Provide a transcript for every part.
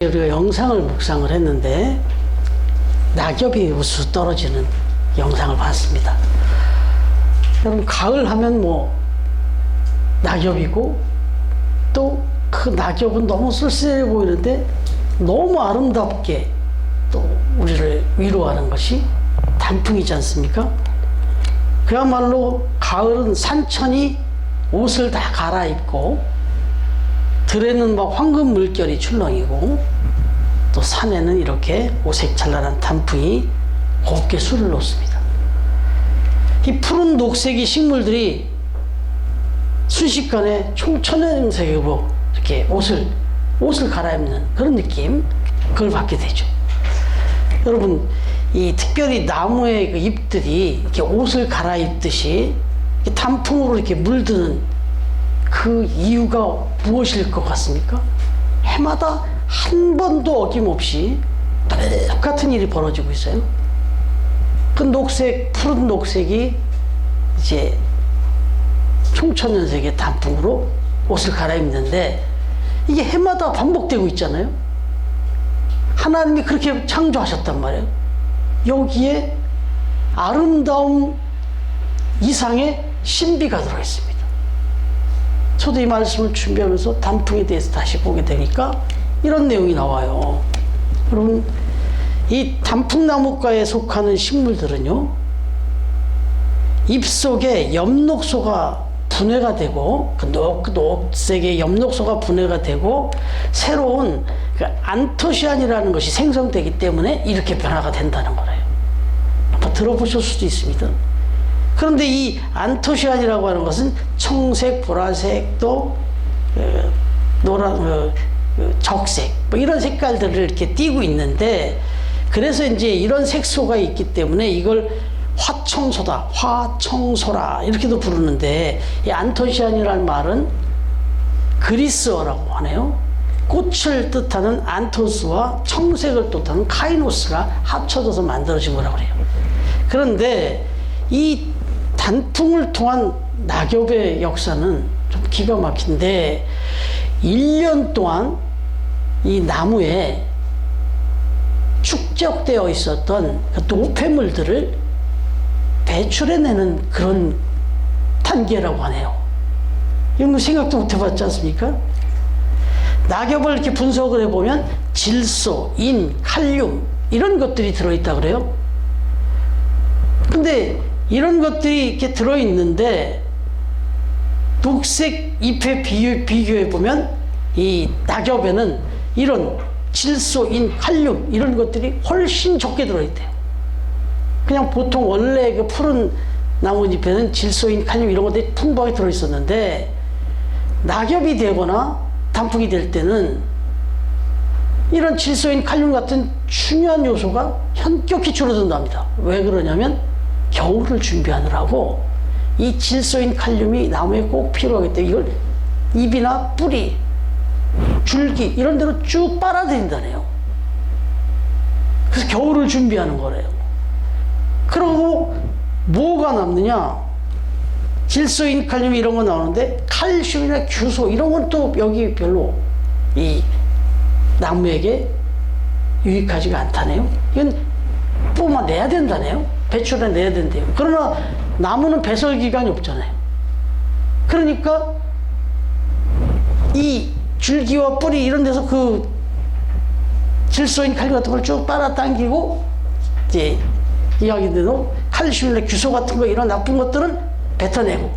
우리가 영상을 묵상을 했는데 낙엽이 우수 떨어지는 영상을 봤습니다. 여러분, 가을 하면 뭐 낙엽이고 또 그 낙엽은 너무 쓸쓸해 보이는데 너무 아름답게 또 우리를 위로하는 것이 단풍이지 않습니까? 그야말로 가을은 산천이 옷을 다 갈아입고 들에는 막 황금 물결이 출렁이고 또 산에는 이렇게 오색찬란한 단풍이 곱게 술을 놓습니다. 이 푸른 녹색의 식물들이 순식간에 총천연색으로 이렇게 옷을 갈아입는 그런 느낌, 그걸 받게 되죠. 여러분, 이 특별히 나무의 그 잎들이 이렇게 옷을 갈아입듯이 단풍으로 이렇게 물드는 그 이유가 무엇일 것 같습니까? 해마다 한 번도 어김없이 똑같은 일이 벌어지고 있어요. 그 녹색, 푸른 녹색이 이제 총천연색의 단풍으로 옷을 갈아입는데 이게 해마다 반복되고 있잖아요. 하나님이 그렇게 창조하셨단 말이에요. 여기에 아름다움 이상의 신비가 들어있습니다. 저도 이 말씀을 준비하면서 단풍에 대해서 다시 보게 되니까 이런 내용이 나와요. 여러분, 이 단풍나무과에 속하는 식물들은요, 잎속에 엽록소가 분해가 되고 그 녹색의 엽록소가 분해가 되고 새로운 그 안토시안이라는 것이 생성되기 때문에 이렇게 변화가 된다는 거예요. 한번 들어보실 수도 있습니다. 그런데 이 안토시안이라고 하는 것은 청색, 보라색, 또 노란, 적색, 뭐 이런 색깔들을 이렇게 띠고 있는데, 그래서 이제 이런 색소가 있기 때문에 이걸 화청소다, 화청소라 이렇게도 부르는데, 이 안토시안이라는 말은 그리스어라고 하네요. 꽃을 뜻하는 안토스와 청색을 뜻하는 카이노스가 합쳐져서 만들어진 거라고 그래요. 그런데 이 단풍을 통한 낙엽의 역사는 좀 기가 막힌데, 1년 동안 이 나무에 축적되어 있었던 그 노폐물들을 배출해내는 그런 단계라고 하네요. 이런 거 생각도 못 해봤지 않습니까? 낙엽을 이렇게 분석을 해보면 질소, 인, 칼륨 이런 것들이 들어있다 그래요. 근데 이런 것들이 이렇게 들어있는데 녹색 잎에 비교해보면 이 낙엽에는 이런 질소, 인, 칼륨 이런 것들이 훨씬 적게 들어있대요. 그냥 보통 원래 그 푸른 나뭇잎에는 질소인, 칼륨 이런 것들이 풍부하게 들어있었는데, 낙엽이 되거나 단풍이 될 때는 이런 질소인, 칼륨 같은 중요한 요소가 현격히 줄어든답니다. 왜 그러냐면 겨울을 준비하느라고 이 질소인, 칼륨이 나무에 꼭 필요하기 때문에 이걸 잎이나 뿌리, 줄기 이런 데로 쭉 빨아들인다네요. 그래서 겨울을 준비하는 거래요. 그리고 뭐가 남느냐? 질소인, 칼륨 이런 거 나오는데 칼슘이나 규소 이런 건 또 여기 별로 이 나무에게 유익하지가 않다네요. 이건 뿜어내야 된다네요. 배출해내야 된대요. 그러나 나무는 배설 기간이 없잖아요. 그러니까 이 줄기와 뿌리 이런 데서 그 질소인, 칼륨 같은 걸 쭉 빨아당기고 이제 이야기대로 칼슘이나 규소 같은 거 이런 나쁜 것들은 뱉어내고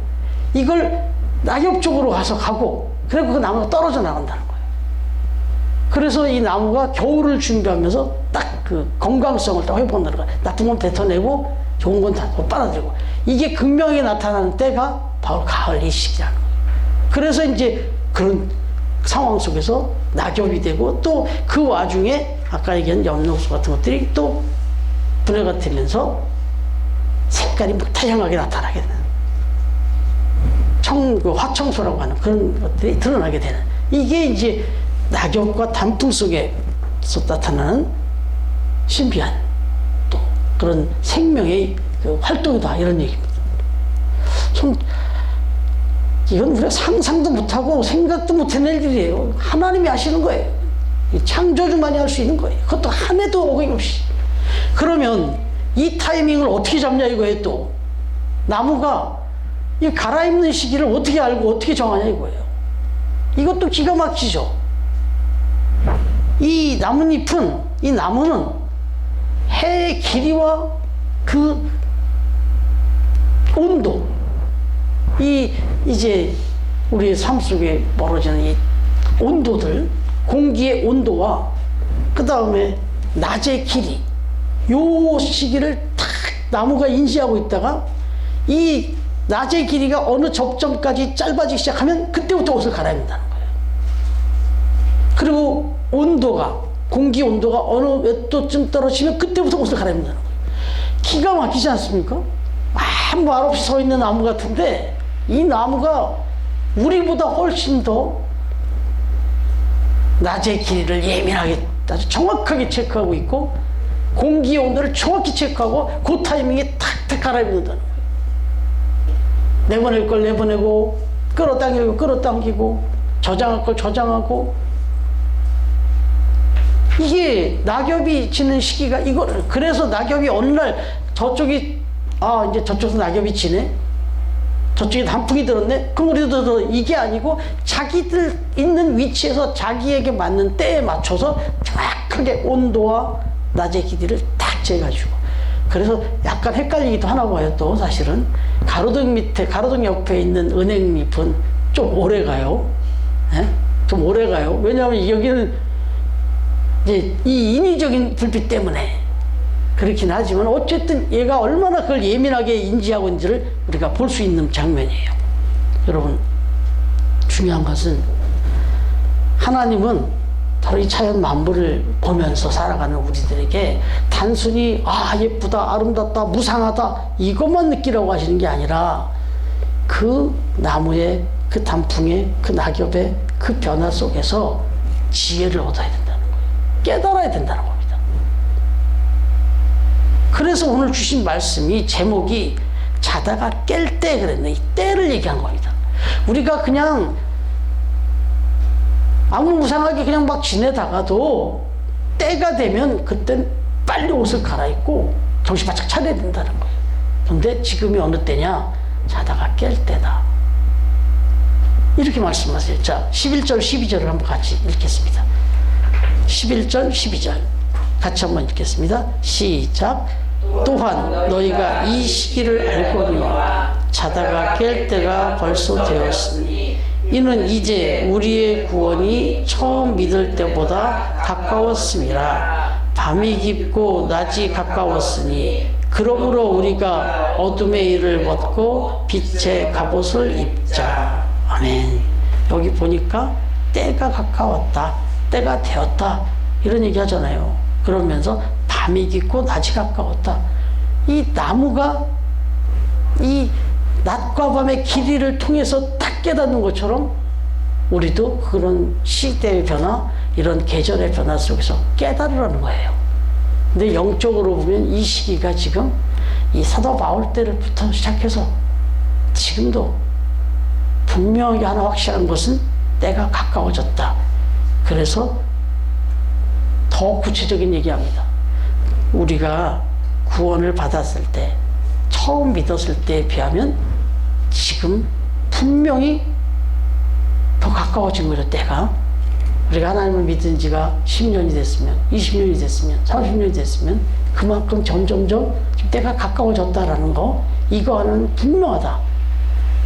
이걸 낙엽 쪽으로 가고 그리고 그 나무가 떨어져 나간다는 거예요. 그래서 이 나무가 겨울을 준비하면서 딱 그 건강성을 딱 회복한다는 거예요. 나쁜 건 뱉어내고 좋은 건 다 빨아들이고, 이게 극명히 나타나는 때가 바로 가을 이 시기라는 거예요. 그래서 이제 그런 상황 속에서 낙엽이 되고 또 그 와중에 아까 얘기한 엽록소 같은 것들이 또 분해가 되면서 색깔이 다양하게 나타나게 되는 화청소라고 하는 그런 것들이 드러나게 되는, 이게 이제 낙엽과 단풍 속에서 나타나는 신비한 또 그런 생명의 그 활동이다, 이런 얘기입니다. 좀 이건 우리가 상상도 못하고 생각도 못해낼 일이에요. 하나님이 아시는 거예요. 창조주만이 할 수 있는 거예요. 그것도 한 해도 어김없이. 그러면 이 타이밍을 어떻게 잡냐 이거예요. 또 나무가 이 갈아입는 시기를 어떻게 알고 어떻게 정하냐 이거예요. 이것도 기가 막히죠. 이 나뭇잎은, 이 나무는 해의 길이와 그 온도, 이제 우리의 삶 속에 벌어지는 이 온도들, 공기의 온도와 그 다음에 낮의 길이, 요 시기를 탁 나무가 인지하고 있다가 이 낮의 길이가 어느 접점까지 짧아지기 시작하면 그때부터 옷을 갈아입는다는 거예요. 그리고 온도가, 공기 온도가 어느 몇 도쯤 떨어지면 그때부터 옷을 갈아입는다는 거예요. 기가 막히지 않습니까? 아무 말 없이 서 있는 나무 같은데 이 나무가 우리보다 훨씬 더 낮의 길이를 예민하게 아주 정확하게 체크하고 있고 공기 온도를 정확히 체크하고 그 타이밍에 탁탁 갈아입는다는 거예요. 내보낼 걸 내보내고 끌어당길 걸 끌어당기고 저장할 걸 저장하고. 이게 낙엽이 지는 시기가 이거를, 그래서 낙엽이 어느 날 저쪽이 이제 저쪽에서 낙엽이 지네, 저쪽에 단풍이 들었네, 그럼 우리도 이게 아니고 자기들 있는 위치에서 자기에게 맞는 때에 맞춰서 정확하게 온도와 낮의 길이를 딱 재가지고. 그래서 약간 헷갈리기도 하나 봐요. 또 사실은 가로등 밑에, 가로등 옆에 있는 은행잎은 좀 오래 가요. 예? 좀 오래 가요. 왜냐하면 여기는 이제 이 인위적인 불빛 때문에 그렇긴 하지만 어쨌든 얘가 얼마나 그걸 예민하게 인지하고 있는지를 우리가 볼 수 있는 장면이에요. 여러분, 중요한 것은 하나님은 바로 이 자연 만물을 보면서 살아가는 우리들에게 단순히 예쁘다, 아름답다, 무상하다 이것만 느끼라고 하시는 게 아니라 그 나무의, 그 단풍의, 그 낙엽의 그 변화 속에서 지혜를 얻어야 된다는 거예요. 깨달아야 된다는 겁니다. 그래서 오늘 주신 말씀이 제목이 자다가 깰 때 그랬네. 이 때를 얘기한 겁니다. 우리가 그냥 아무 무상하게 그냥 막 지내다가도 때가 되면 그땐 빨리 옷을 갈아입고 정신 바짝 차려야 된다는 거예요. 그런데 지금이 어느 때냐? 자다가 깰 때다. 이렇게 말씀하세요. 자, 11절, 12절을 한번 같이 읽겠습니다. 11절, 12절 같이 한번 읽겠습니다. 시작. 또한 너희가 이 시기를 알거니 자다가 깰 때가 벌써 되었으니 이는 이제 우리의 구원이 처음 믿을 때보다 가까웠음이라. 밤이 깊고 낮이 가까웠으니 그러므로 우리가 어둠의 일을 벗고 빛의 갑옷을 입자. 아멘. 여기 보니까 때가 가까웠다, 때가 되었다 이런 얘기 하잖아요. 그러면서 밤이 깊고 낮이 가까웠다. 이 나무가 이 낮과 밤의 길이를 통해서 딱 깨닫는 것처럼 우리도 그런 시대의 변화, 이런 계절의 변화 속에서 깨달으라는 거예요. 근데 영적으로 보면 이 시기가 지금 이 사도 바울 때부터 시작해서 지금도 분명하게 하나 확실한 것은 때가 가까워졌다. 그래서 더 구체적인 얘기합니다. 우리가 구원을 받았을 때, 처음 믿었을 때에 비하면 지금 분명히 더 가까워진 거죠. 때가. 우리가 하나님을 믿은 지가 10년이 됐으면, 20년이 됐으면, 30년이 됐으면 그만큼 점점점 때가 가까워졌다라는 거, 이거 하나는 분명하다.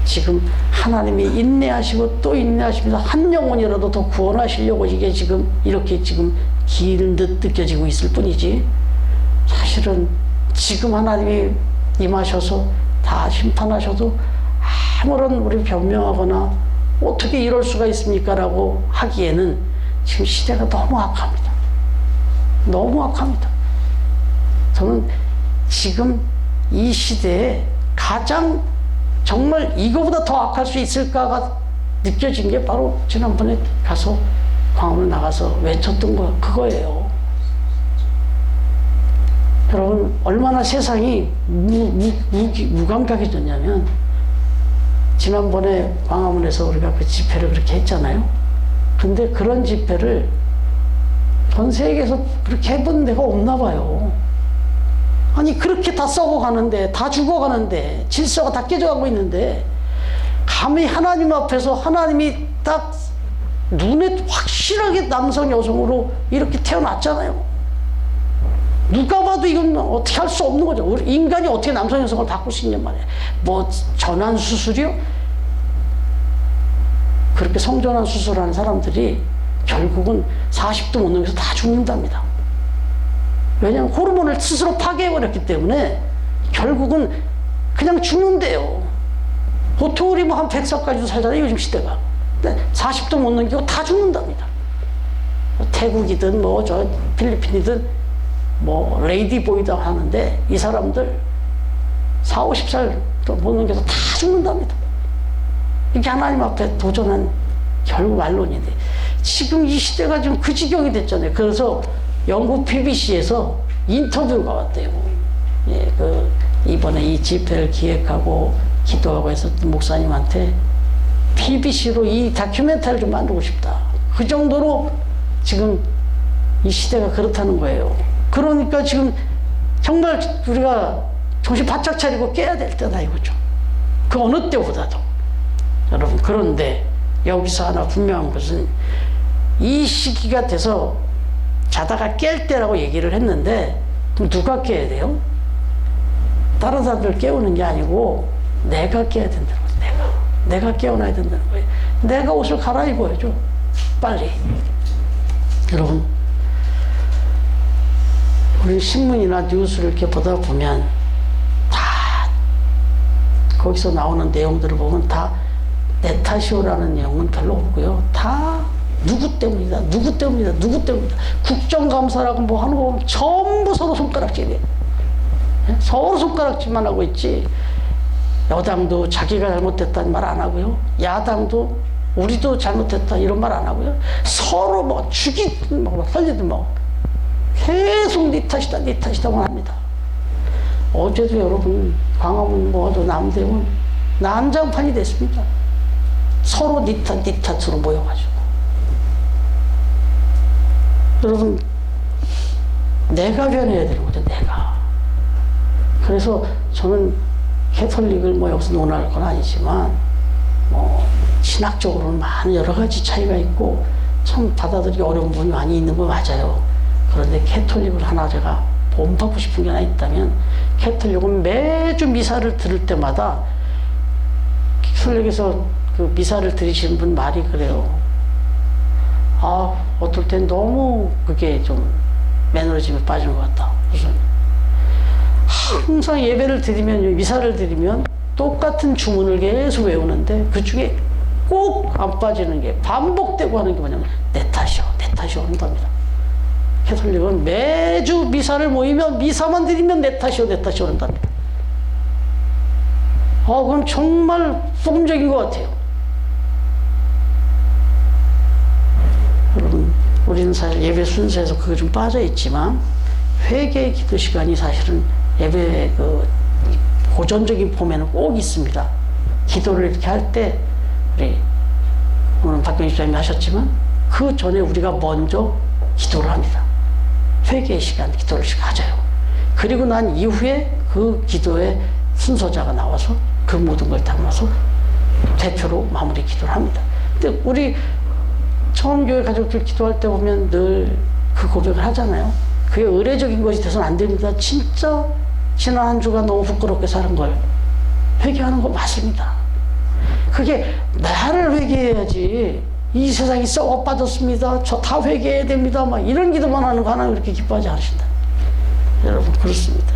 지금 하나님이 인내하시고 또 인내하시면서 한 영혼이라도 더 구원하시려고 이게 지금 이렇게 지금 긴 듯 느껴지고 있을 뿐이지, 사실은 지금 하나님이 임하셔서 다 심판하셔도 아무런 우리 변명하거나 어떻게 이럴 수가 있습니까? 라고 하기에는 지금 시대가 너무 악합니다. 너무 악합니다. 저는 지금 이 시대에 가장 정말 이거보다 더 악할 수 있을까가 느껴진 게 바로 지난번에 가서 광화문 나가서 외쳤던 거 그거예요. 여러분, 얼마나 세상이 무감각해졌냐면, 지난번에 광화문에서 우리가 그 집회를 그렇게 했잖아요. 근데 그런 집회를 전 세계에서 그렇게 해본 데가 없나 봐요. 아니 그렇게 다 썩어가는데, 다 죽어가는데, 질서가 다 깨져가고 있는데 감히 하나님 앞에서 하나님이 딱 눈에 확실하게 남성 여성으로 이렇게 태어났잖아요. 누가 봐도 이건 어떻게 할 수 없는 거죠. 우리 인간이 어떻게 남성 여성을 바꿀 수 있냔 말이에요. 뭐 전환 수술이요? 그렇게 성전환 수술하는 사람들이 결국은 40도 못 넘겨서 다 죽는답니다. 왜냐하면 호르몬을 스스로 파괴해버렸기 때문에 결국은 그냥 죽는데요. 보통 우리 뭐 한 100살까지도 살잖아요, 요즘 시대가. 근데 40도 못 넘기고 다 죽는답니다. 태국이든 뭐 저 필리핀이든 뭐 레이디보이다 하는데 이 사람들 40, 50살도 못 넘겨서 다 죽는답니다. 이게 하나님 앞에 도전한 결국 반론인데 지금 이 시대가 지금 그 지경이 됐잖아요. 그래서 영국 BBC에서 인터뷰가 왔대요. 예, 이번에 이 집회를 기획하고 기도하고 했었던 목사님한테 BBC로 이 다큐멘터리를 좀 만들고 싶다. 그 정도로 지금 이 시대가 그렇다는 거예요. 그러니까 지금 정말 우리가 정신 바짝 차리고 깨야 될 때다 이거죠. 그 어느 때보다도. 여러분, 그런데 여기서 하나 분명한 것은 이 시기가 돼서 자다가 깰 때라고 얘기를 했는데 그럼 누가 깨야 돼요? 다른 사람들 깨우는 게 아니고 내가 깨야 된다는 거예요. 내가 깨어나야 된다는 거예요. 내가 옷을 갈아입어야죠. 빨리. 여러분, 우리 신문이나 뉴스를 이렇게 보다 보면 다 거기서 나오는 내용들을 보면 다 내 탓이오라는 내용은 별로 없고요. 다 누구 때문이다, 누구 때문이다, 누구 때문이다. 국정감사라고 뭐 하는 거 보면 전부 서로 손가락질이에요. 서로 손가락질만 하고 있지. 여당도 자기가 잘못됐다는 말 안 하고요. 야당도 우리도 잘못했다 이런 말 안 하고요. 서로 뭐 죽이든 뭐 살리든 뭐 계속 네 탓이다, 네 탓이다만 합니다. 어제도 여러분 광화문 모아도 남대문 난장판이 됐습니다. 서로 네 탓, 네 탓으로 모여가지고. 여러분, 내가 변해야 되는 거죠, 내가. 그래서 저는 캐톨릭을 뭐 여기서 논할 건 아니지만, 뭐, 신학적으로는 많은 여러 가지 차이가 있고, 참 받아들이기 어려운 부분이 많이 있는 거 맞아요. 그런데 캐톨릭을 하나 제가 본받고 싶은 게 하나 있다면, 캐톨릭은 매주 미사를 들을 때마다, 캐톨릭에서 그 미사를 들으시는 분 말이 그래요. 아, 어떨 땐 너무 그게 좀 매너리즘에 빠진 것 같다. 무슨 항상 예배를 드리면, 미사를 드리면 똑같은 주문을 계속 외우는데 그 중에 꼭 안 빠지는 게 반복되고 하는 게 뭐냐면 내 탓이요, 내 탓이요 한답니다. 캐톨릭은 매주 미사를 모이면 미사만 드리면 내 탓이요, 내 탓이요 한답니다. 그건 정말 복음적인 것 같아요. 여러분, 우리는 사실 예배 순서에서 그게 좀 빠져 있지만 회개 기도 시간이 사실은 예배의 그 고전적인 폼에는 꼭 있습니다. 기도를 이렇게 할 때 우리 오늘 박경희 집사님이 하셨지만 그 전에 우리가 먼저 기도를 합니다. 회개의 시간, 기도를 가져요. 그리고 난 이후에 그 기도의 순서자가 나와서 그 모든 걸 담아서 대표로 마무리 기도를 합니다. 근데 우리 처음 교회 가족들 기도할 때 보면 늘 그 고백을 하잖아요. 그게 의례적인 것이 돼서는 안 됩니다. 진짜 지난 한 주가 너무 부끄럽게 사는 걸 회개하는 거 맞습니다. 그게 나를 회개해야지. 이 세상이 썩어 빠졌습니다. 저 다 회개해야 됩니다. 막 이런 기도만 하는 거 하나님 그렇게 기뻐하지 않으신다. 여러분, 그렇습니다.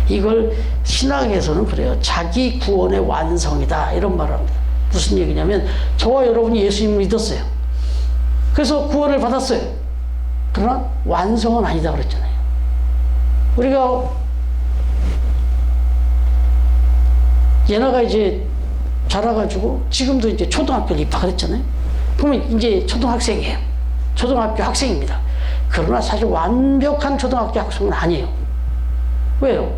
이걸 신학에서는 그래요. 자기 구원의 완성이다. 이런 말을 합니다. 무슨 얘기냐면 저와 여러분이 예수님을 믿었어요. 그래서 구원을 받았어요. 그러나 완성은 아니다 그랬잖아요. 우리가 예나가 이제 자라가지고 지금도 이제 초등학교를 입학을 했잖아요. 그러면 이제 초등학생이에요. 초등학교 학생입니다. 그러나 사실 완벽한 초등학교 학생은 아니에요. 왜요?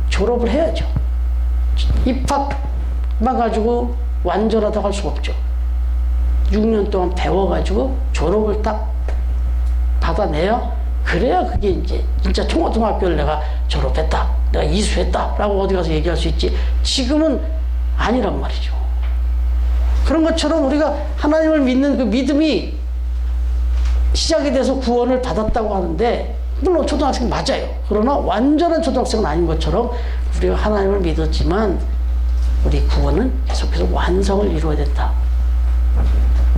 졸업을 해야죠. 입학만 가지고 완전하다고 할 수가 없죠. 6년 동안 배워가지고 졸업을 딱 받아내야 그래야 그게 이제 진짜 초등학교를 내가 졸업했다, 내가 이수했다라고 어디 가서 얘기할 수 있지. 지금은 아니란 말이죠. 그런 것처럼 우리가 하나님을 믿는 그 믿음이 시작이 돼서 구원을 받았다고 하는데, 물론 초등학생 맞아요. 그러나 완전한 초등학생은 아닌 것처럼 우리가 하나님을 믿었지만 우리 구원은 계속해서 완성을 이루어야 된다.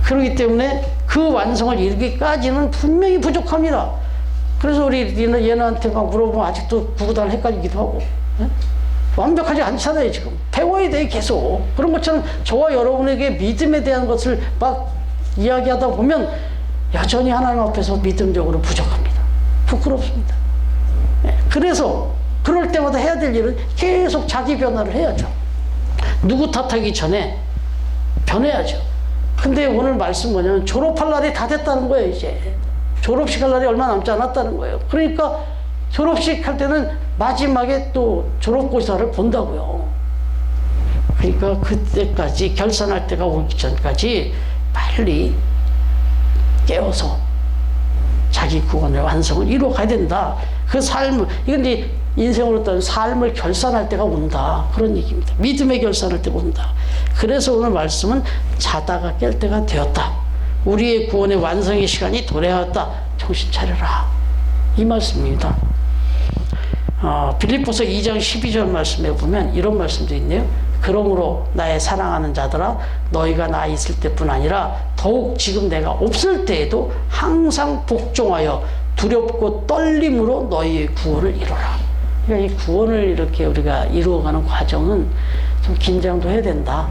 그렇기 때문에 그 완성을 이루기까지는 분명히 부족합니다. 그래서 우리 얘네한테 막 물어보면 아직도 구구단 헷갈리기도 하고, 예? 완벽하지 않잖아요. 지금 배워야 돼. 계속. 그런 것처럼 저와 여러분에게 믿음에 대한 것을 막 이야기하다 보면 여전히 하나님 앞에서 믿음적으로 부족합니다. 부끄럽습니다. 예? 그래서 그럴 때마다 해야 될 일은 계속 자기 변화를 해야죠. 누구 탓하기 전에 변해야죠. 근데 오늘 말씀 뭐냐면 졸업할 날이 다 됐다는 거예요. 이제 졸업식 할 날이 얼마 남지 않았다는 거예요. 그러니까 졸업식 할 때는 마지막에 또 졸업고사를 본다고요. 그러니까 그때까지 결산할 때가 오기 전까지 빨리 깨워서 자기 구원의 완성을 이루어가야 된다. 그 삶을, 이건 이제 인생으로 따른 삶을 결산할 때가 온다. 그런 얘기입니다. 믿음의 결산할 때가 온다. 그래서 오늘 말씀은 자다가 깰 때가 되었다. 우리의 구원의 완성의 시간이 도래하였다. 정신 차려라. 이 말씀입니다. 빌립보서 2장 12절 말씀에 보면 이런 말씀도 있네요. 그러므로 나의 사랑하는 자들아, 너희가 나 있을 때뿐 아니라 더욱 지금 내가 없을 때에도 항상 복종하여 두렵고 떨림으로 너희의 구원을 이루라. 그러니까 이 구원을 이렇게 우리가 이루어가는 과정은 좀 긴장도 해야 된다.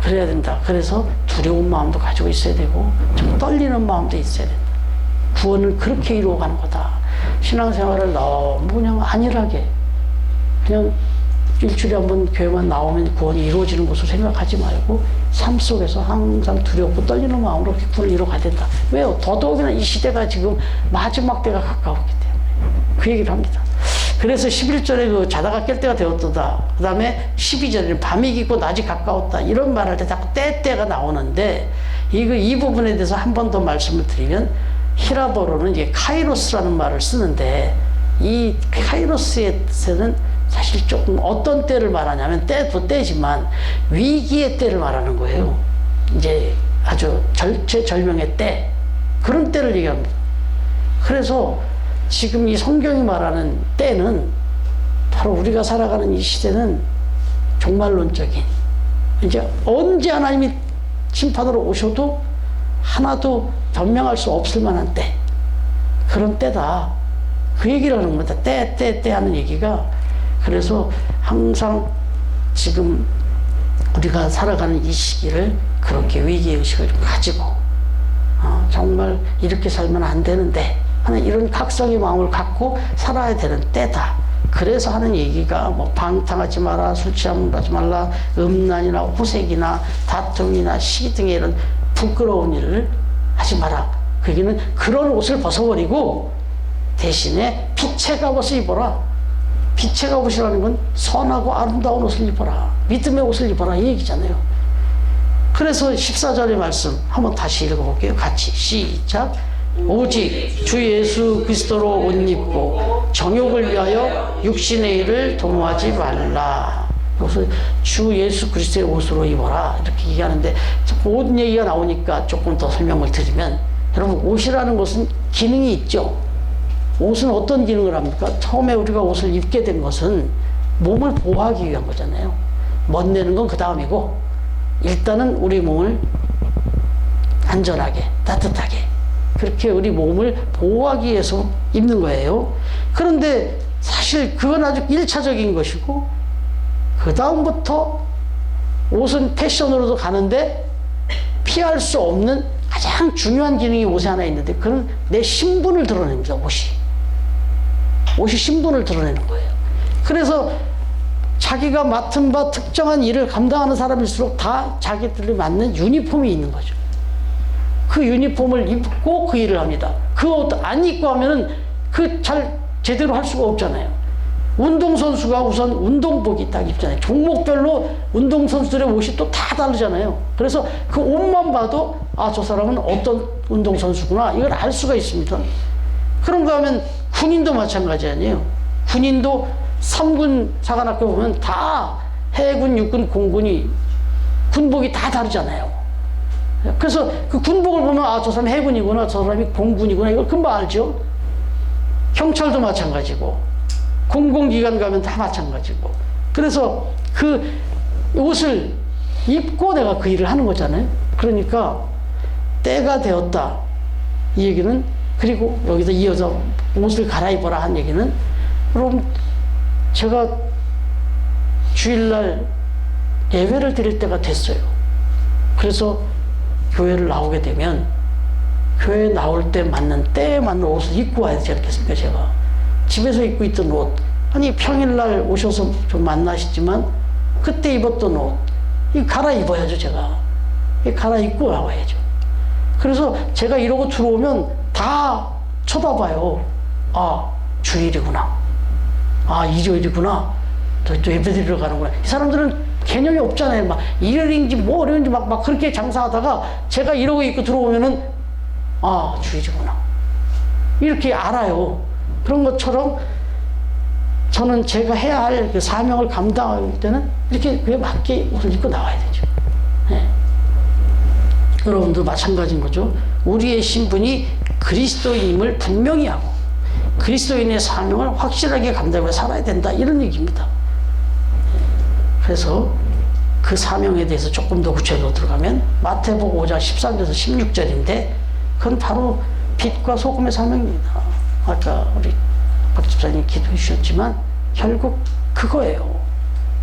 그래야 된다. 그래서 두려운 마음도 가지고 있어야 되고 좀 떨리는 마음도 있어야 된다. 구원을 그렇게 이루어가는 거다. 신앙생활을 너무 그냥 안일하게 그냥 일주일에 한 번 교회만 나오면 구원이 이루어지는 것으로 생각하지 말고 삶 속에서 항상 두렵고 떨리는 마음으로 구원을 이루어가야 된다. 왜요? 더더욱이나 이 시대가 지금 마지막 때가 가까웠기 때문에 그 얘기를 합니다. 그래서 11절에 그 자다가 깰 때가 되었다. 그 다음에 12절에 밤이 깊고 낮이 가까웠다. 이런 말할 때 자꾸 때가 나오는데 이 부분에 대해서 한 번 더 말씀을 드리면 히라보로는 이게 카이로스라는 말을 쓰는데 이 카이로스에서는 사실 조금 어떤 때를 말하냐면 때도 때지만 위기의 때를 말하는 거예요. 이제 아주 절체절명의 때, 그런 때를 얘기합니다. 그래서 지금 이 성경이 말하는 때는 바로 우리가 살아가는 이 시대는 종말론적인, 이제 언제 하나님이 심판으로 오셔도 하나도 변명할 수 없을 만한 때, 그런 때다. 그 얘기를 하는 겁니다. 때 하는 얘기가. 그래서 항상 지금 우리가 살아가는 이 시기를 그렇게 위기의식을 가지고 정말 이렇게 살면 안 되는데 하는 이런 각성의 마음을 갖고 살아야 되는 때다. 그래서 하는 얘기가 뭐 방탕하지 마라, 술 취하지 말라, 음란이나 호색이나 다툼이나 시기 등의 이런 부끄러운 일을 하지 마라. 그 얘기는 그런 옷을 벗어버리고 대신에 빛의 갑옷을 입어라. 빛의 갑옷이라는 건 선하고 아름다운 옷을 입어라. 믿음의 옷을 입어라. 이 얘기잖아요. 그래서 14절의 말씀 한번 다시 읽어볼게요. 같이 시작. 오직 주 예수 그리스도로 옷 입고 정욕을 위하여 육신의 일을 도모하지 말라. 그래서 주 예수 그리스도의 옷으로 입어라. 이렇게 얘기하는데 옷 얘기가 나오니까 조금 더 설명을 드리면, 여러분 옷이라는 것은 기능이 있죠. 옷은 어떤 기능을 합니까? 처음에 우리가 옷을 입게 된 것은 몸을 보호하기 위한 거잖아요. 멋내는 건 그 다음이고, 일단은 우리 몸을 안전하게, 따뜻하게, 그렇게 우리 몸을 보호하기 위해서 입는 거예요. 그런데 사실 그건 아주 1차적인 것이고, 그 다음부터 옷은 패션으로도 가는데 피할 수 없는 가장 중요한 기능이 옷에 하나 있는데, 그건 내 신분을 드러냅니다. 옷이 신분을 드러내는 거예요. 그래서 자기가 맡은 바 특정한 일을 감당하는 사람일수록 다 자기들이 맞는 유니폼이 있는 거죠. 그 유니폼을 입고 그 일을 합니다. 그 옷 안 입고 하면은 제대로 할 수가 없잖아요. 운동선수가 우선 운동복이 딱 입잖아요. 종목별로 운동선수들의 옷이 또 다 다르잖아요. 그래서 그 옷만 봐도 저 사람은 어떤 운동선수구나. 이걸 알 수가 있습니다. 그런가 하면 군인도 마찬가지 아니에요. 군인도 3군 사관학교 보면 다 해군, 육군, 공군이 군복이 다 다르잖아요. 그래서 그 군복을 보면 아, 저 사람이 해군이구나, 저 사람이 공군이구나, 이걸 금방 알죠. 경찰도 마찬가지고 공공기관 가면 다 마찬가지고. 그래서 그 옷을 입고 내가 그 일을 하는 거잖아요. 그러니까 때가 되었다 이 얘기는, 그리고 여기서 이어서 옷을 갈아입어라 한 얘기는, 그럼 제가 주일날 예배를 드릴 때가 됐어요. 그래서 교회를 나오게 되면 교회에 나올 때 맞는 때에 맞는 옷을 입고 와야 되지 않겠습니까? 제가 집에서 입고 있던 옷, 아니 평일날 오셔서 좀 만나시지만 그때 입었던 옷 이 갈아입어야죠. 제가 이 갈아입고 나와야죠. 그래서 제가 이러고 들어오면 다 쳐다봐요. 아, 주일이구나. 아, 일요일이구나. 또 예배 드리러 가는구나. 이 사람들은 개념이 없잖아요. 막 일요일인지 뭐 월요일인지 막 그렇게 장사하다가 제가 이러고 입고 들어오면은 아, 주일이구나. 이렇게 알아요. 그런 것처럼 저는 제가 해야 할 그 사명을 감당할 때는 이렇게 그에 맞게 옷을 입고 나와야 되죠. 네. 여러분도 마찬가지인 거죠. 우리의 신분이 그리스도인임을 분명히 하고 그리스도인의 사명을 확실하게 감당하고 살아야 된다, 이런 얘기입니다. 그래서 그 사명에 대해서 조금 더 구체적으로 들어가면 마태복음 5장 13절에서 16절인데 그건 바로 빛과 소금의 사명입니다. 아까 우리 박 집사님 기도해 주셨지만 결국 그거예요.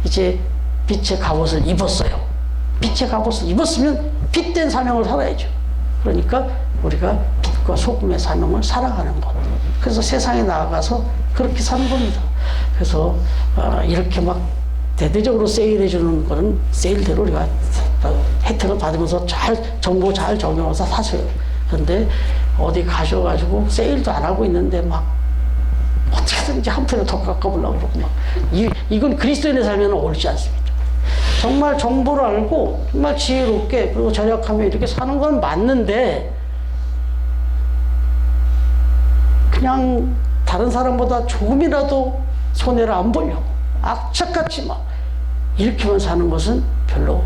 이제 빛의 갑옷을 입었어요. 빛의 갑옷을 입었으면 빛된 사명을 살아야죠. 그러니까 우리가 빛과 소금의 사명을 살아가는 것. 그래서 세상에 나아가서 그렇게 사는 겁니다. 그래서 이렇게 막 대대적으로 세일해 주는 거는 세일대로 우리가 혜택을 받으면서 정보 잘 적용해서 사세요. 그런데 어디 가셔가지고 세일도 안 하고 있는데 막 어떻게든지 한 푼에 더 깎아보려고 그러고 막 이건 그리스도인의 삶에는 옳지 않습니다. 정말 정보를 알고 정말 지혜롭게 그리고 절약하며 이렇게 사는 건 맞는데 그냥 다른 사람보다 조금이라도 손해를 안 보려고 악착같이 막 이렇게만 사는 것은 별로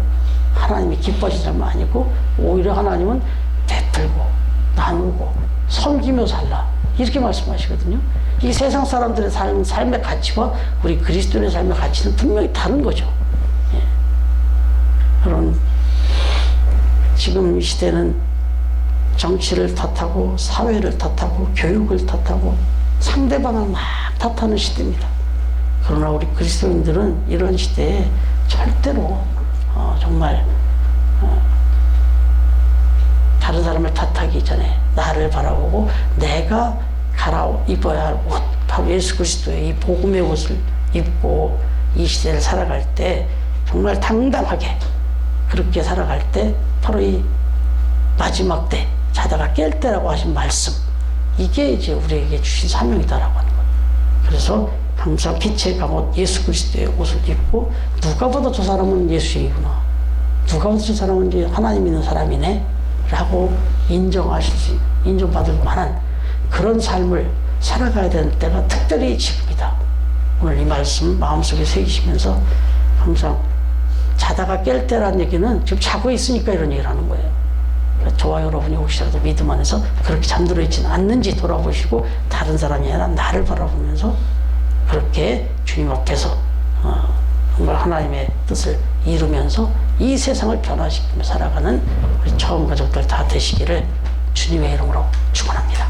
하나님이 기뻐하시는 삶은 아니고 오히려 하나님은 베풀고 나누고 섬기며 살라, 이렇게 말씀하시거든요. 이 세상 사람들의 삶의 가치와 우리 그리스도인의 삶의 가치는 분명히 다른 거죠. 예. 그런 지금 이 시대는 정치를 탓하고 사회를 탓하고 교육을 탓하고 상대방을 막 탓하는 시대입니다. 그러나 우리 그리스도인들은 이런 시대에 절대로 정말 다른 사람을 탓하기 전에 나를 바라보고 내가 갈아입어야 할 옷, 바로 예수 그리스도의 이 복음의 옷을 입고 이 시대를 살아갈 때 정말 당당하게 그렇게 살아갈 때 바로 이 마지막 때 자다가 깰 때라고 하신 말씀, 이게 이제 우리에게 주신 사명이다라고 하는 거예요. 그래서 항상 빛의 갑옷 예수 그리스도의 옷을 입고 누가 봐도 저 사람은 예수이구나, 누가 봐도 저 사람은 이제 하나님 있는 사람이네 라고 인정하실 수 있는, 인정받을 만한 그런 삶을 살아가야 되는 때가 특별히 지금이다. 오늘 이 말씀 마음속에 새기시면서 항상 자다가 깰 때라는 얘기는 지금 자고 있으니까 이런 얘기를 하는 거예요. 저와 여러분이 혹시라도 믿음 안에서 그렇게 잠들어 있지는 않는지 돌아보시고 다른 사람이 아니라 나를 바라보면서 그렇게 주님 앞에서 정말 하나님의 뜻을 이루면서 이 세상을 변화시키며 살아가는 우리 처음 가족들 다 되시기를 주님의 이름으로 축원합니다.